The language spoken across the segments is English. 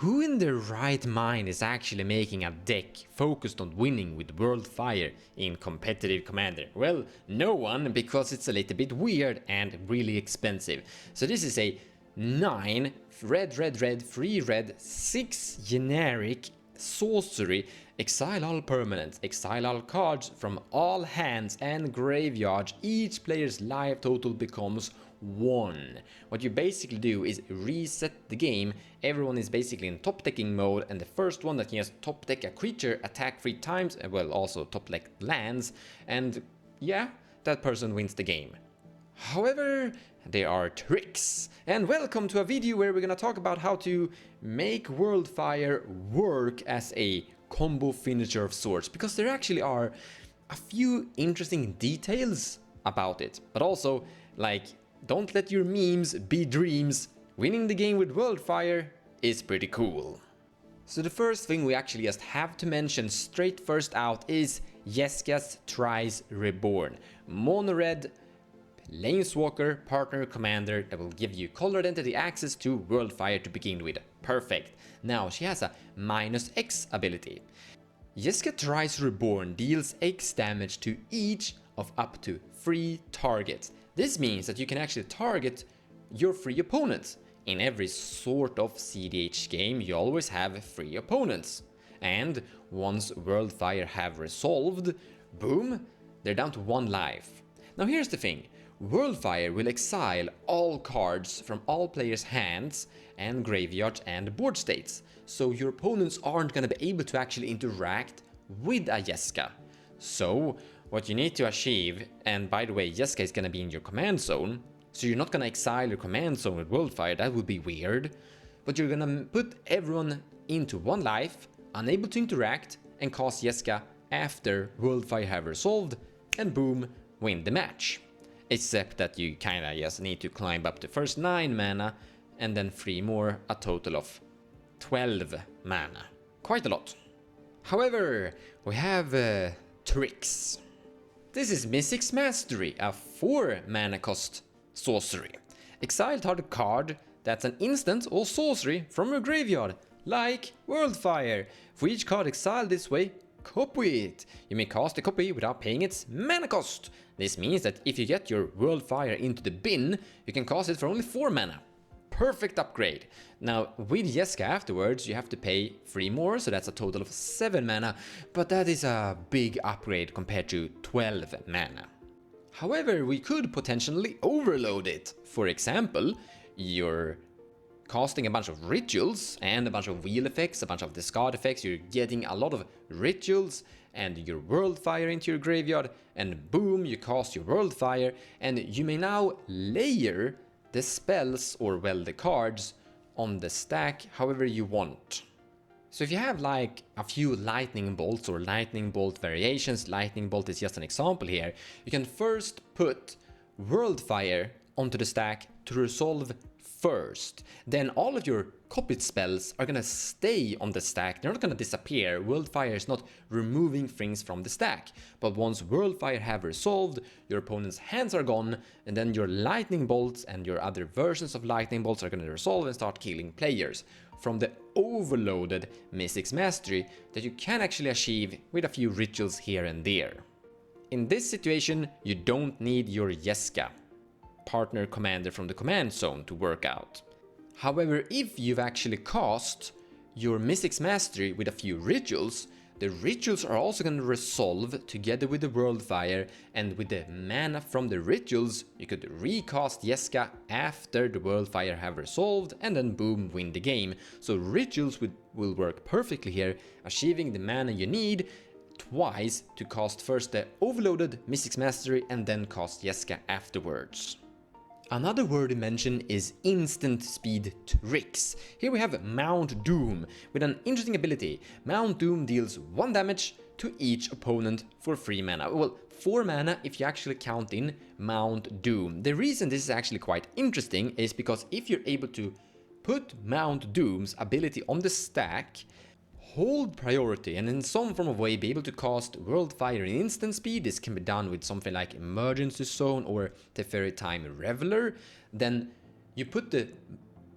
who in their right mind is actually making a deck focused on winning with Worldfire in competitive Commander? Well, no one, because it's a little bit weird and really expensive. So this is a 9 red, 3 red, 6 generic sorcery. Exile all permanents, exile all cards from all hands and graveyards. Each player's life total becomes 1. What you basically do is reset the game. Everyone is basically in top decking mode, and the first one that can just top deck a creature attack 3 times, well, also top deck lands, and yeah, that person wins the game. However, there are tricks, and welcome to a video where we're gonna talk about how to make Worldfire work as a combo finisher of sorts, because there actually are a few interesting details about it, but also, like, don't let your memes be dreams. Winning the game with Worldfire is pretty cool. So the first thing we actually just have to mention straight first out is Jeskas Reborn. Mono red Planeswalker partner commander that will give you color identity access to Worldfire to begin with. Perfect. Now she has a -X ability. Jeskas Reborn deals X damage to each of up to 3 targets. This means that you can actually target your 3 opponents. In every sort of cEDH game you always have 3 opponents. And once Worldfire have resolved, boom, they're down to 1 life. Now here's the thing. Worldfire will exile all cards from all players' hands and graveyards and board states, so your opponents aren't going to be able to actually interact with a Jeska. So what you need to achieve, and by the way, Jeska is going to be in your command zone, so you're not going to exile your command zone with Worldfire, that would be weird, but you're going to put everyone into 1 life, unable to interact, and cast Jeska after Worldfire have resolved, and boom, win the match. Except that you kinda just need to climb up the first 9 mana and then 3 more, a total of 12 mana. Quite a lot. However, we have tricks. This is Mystic's Mastery, a 4 mana cost sorcery. Exile target card that's an instant or sorcery from your graveyard, like Worldfire. For each card exiled this way, copy it. You may cast a copy without paying its mana cost. This means that if you get your Worldfire into the bin, you can cast it for only 4 mana. Perfect upgrade. Now, with Jeska afterwards, you have to pay 3 more, so that's a total of 7 mana, but that is a big upgrade compared to 12 mana. However, we could potentially overload it. For example, you're casting a bunch of rituals and a bunch of wheel effects, a bunch of discard effects. You're getting a lot of rituals and your Worldfire into your graveyard, and boom, you cast your Worldfire, and you may now layer the spells, or well, the cards, on the stack however you want. So if you have like a few lightning bolts or lightning bolt variations, lightning bolt is just an example here, you can first put Worldfire onto the stack to resolve first. Then all of your copied spells are gonna stay on the stack, they're not gonna disappear. Worldfire is not removing things from the stack. But once Worldfire have resolved, your opponent's hands are gone, and then your lightning bolts and your other versions of lightning bolts are gonna resolve and start killing players. From the overloaded Mystic's Mastery that you can actually achieve with a few rituals here and there. In this situation, you don't need your Jeska partner commander from the command zone to work out. However, if you've actually cast your Mystic's Mastery with a few rituals, the rituals are also going to resolve together with the Worldfire, and with the mana from the rituals, you could recast Jeska after the Worldfire have resolved, and then boom, win the game. So rituals will work perfectly here, achieving the mana you need twice to cast first the overloaded Mystic's Mastery and then cast Jeska afterwards. Another word to mention is instant speed tricks. Here we have Mount Doom with an interesting ability. Mount Doom deals 1 damage to each opponent for 3 mana. Well, 4 mana if you actually count in Mount Doom. The reason this is actually quite interesting is because if you're able to put Mount Doom's ability on the stack, hold priority, and in some form of way be able to cast Worldfire in instant speed. This can be done with something like Emergency Zone or Teferi Time Reveler. Then you put the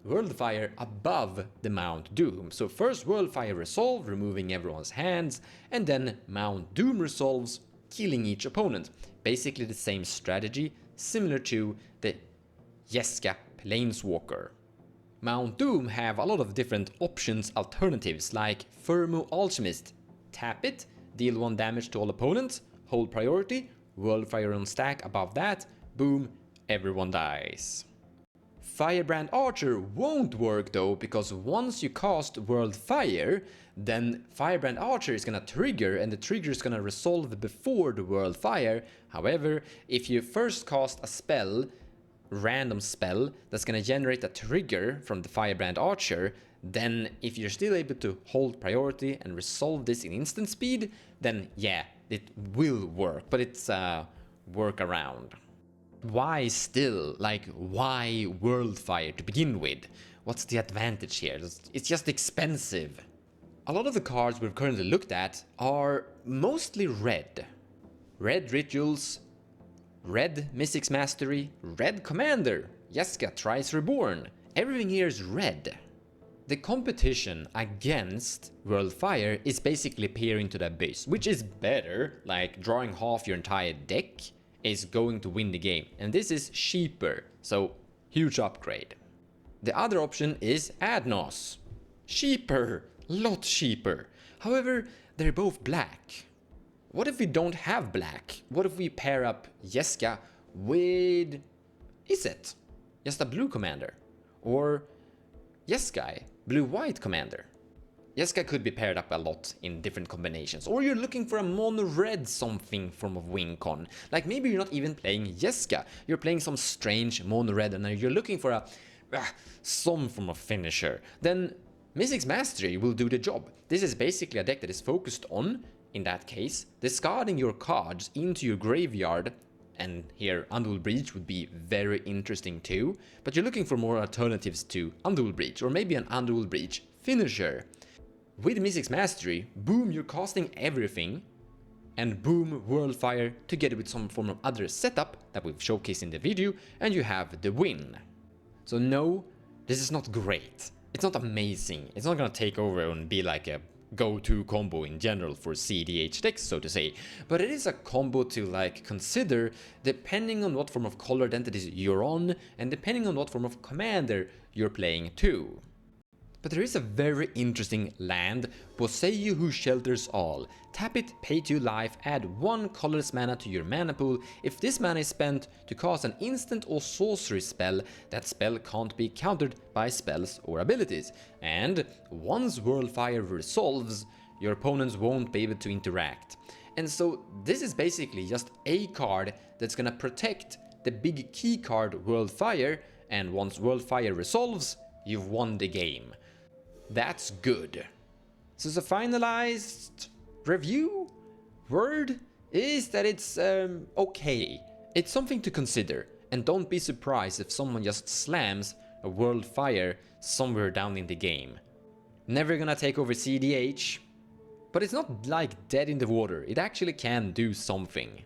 Worldfire above the Mount Doom. So first Worldfire resolve, removing everyone's hands, and then Mount Doom resolves, killing each opponent. Basically the same strategy, similar to the Jeskas Planeswalker. Mount Doom have a lot of different options, alternatives, like Thermo Alchemist. Tap it, deal 1 damage to all opponents, hold priority, Worldfire on stack above that, boom, everyone dies. Firebrand Archer won't work though, because once you cast Worldfire, then Firebrand Archer is gonna trigger and the trigger is gonna resolve before the Worldfire. However, if you first cast a spell, random spell, that's gonna generate a trigger from the Firebrand Archer, then if you're still able to hold priority and resolve this in instant speed, then yeah, it will work, but it's a workaround. Why still? Like, why Worldfire to begin with? What's the advantage here? It's just expensive. A lot of the cards we've currently looked at are mostly red. Red Rituals, red Mystics Mastery, red Commander, Jeskas Reborn. Everything here is red. The competition against Worldfire is basically peering to the abyss, which is better, like drawing half your entire deck is going to win the game, and this is cheaper, so huge upgrade. The other option is Adnos. Cheaper, lot cheaper. However, they're both black. What if we don't have black? What if we pair up Jeskas with Izzet, just a blue commander? Or Jeskai, blue-white commander? Jeskas could be paired up a lot in different combinations. Or you're looking for a mono-red something form of win con. Like maybe you're not even playing Jeskas, you're playing some strange mono-red and you're looking for a some form of finisher. Then Mystics Mastery will do the job. This is basically a deck that is focused on, in that case, discarding your cards into your graveyard. And here Undual Breach would be very interesting too. But you're looking for more alternatives to Undual Breach, or maybe an Undual Breach finisher. With Mystics Mastery, boom, you're casting everything, and boom, Worldfire together with some form of other setup that we've showcased in the video, and you have the win. So no, this is not great. It's not amazing. It's not gonna take over and be like a go-to combo in general for cEDH decks, so to say. But it is a combo to like consider depending on what form of color identities you're on, and depending on what form of commander you're playing too. But there is a very interesting land, Boseiju who shelters all. Tap it, pay 2 life, add 1 colorless mana to your mana pool. If this mana is spent to cast an instant or sorcery spell, that spell can't be countered by spells or abilities. And once Worldfire resolves, your opponents won't be able to interact. And so this is basically just a card that's gonna protect the big key card Worldfire, and once Worldfire resolves, you've won the game. That's good. So the finalized review word is that it's okay. It's something to consider, and don't be surprised if someone just slams a Worldfire somewhere down in the game. Never gonna take over cEDH, but it's not like dead in the water. It actually can do something.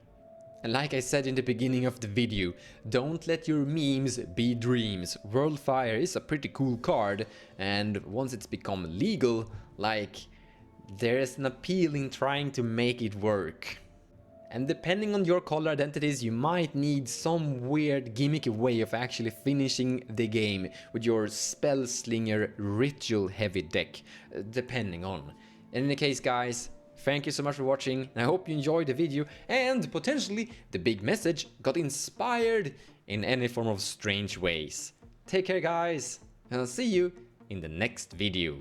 And like I said in the beginning of the video, don't let your memes be dreams. Worldfire is a pretty cool card, and once it's become legal, like, there's an appeal in trying to make it work. And depending on your color identities, you might need some weird gimmicky way of actually finishing the game with your spell slinger ritual heavy deck, depending on. In any case guys, thank you so much for watching, and I hope you enjoyed the video and potentially the big message got inspired in any form of strange ways. Take care guys, and I'll see you in the next video.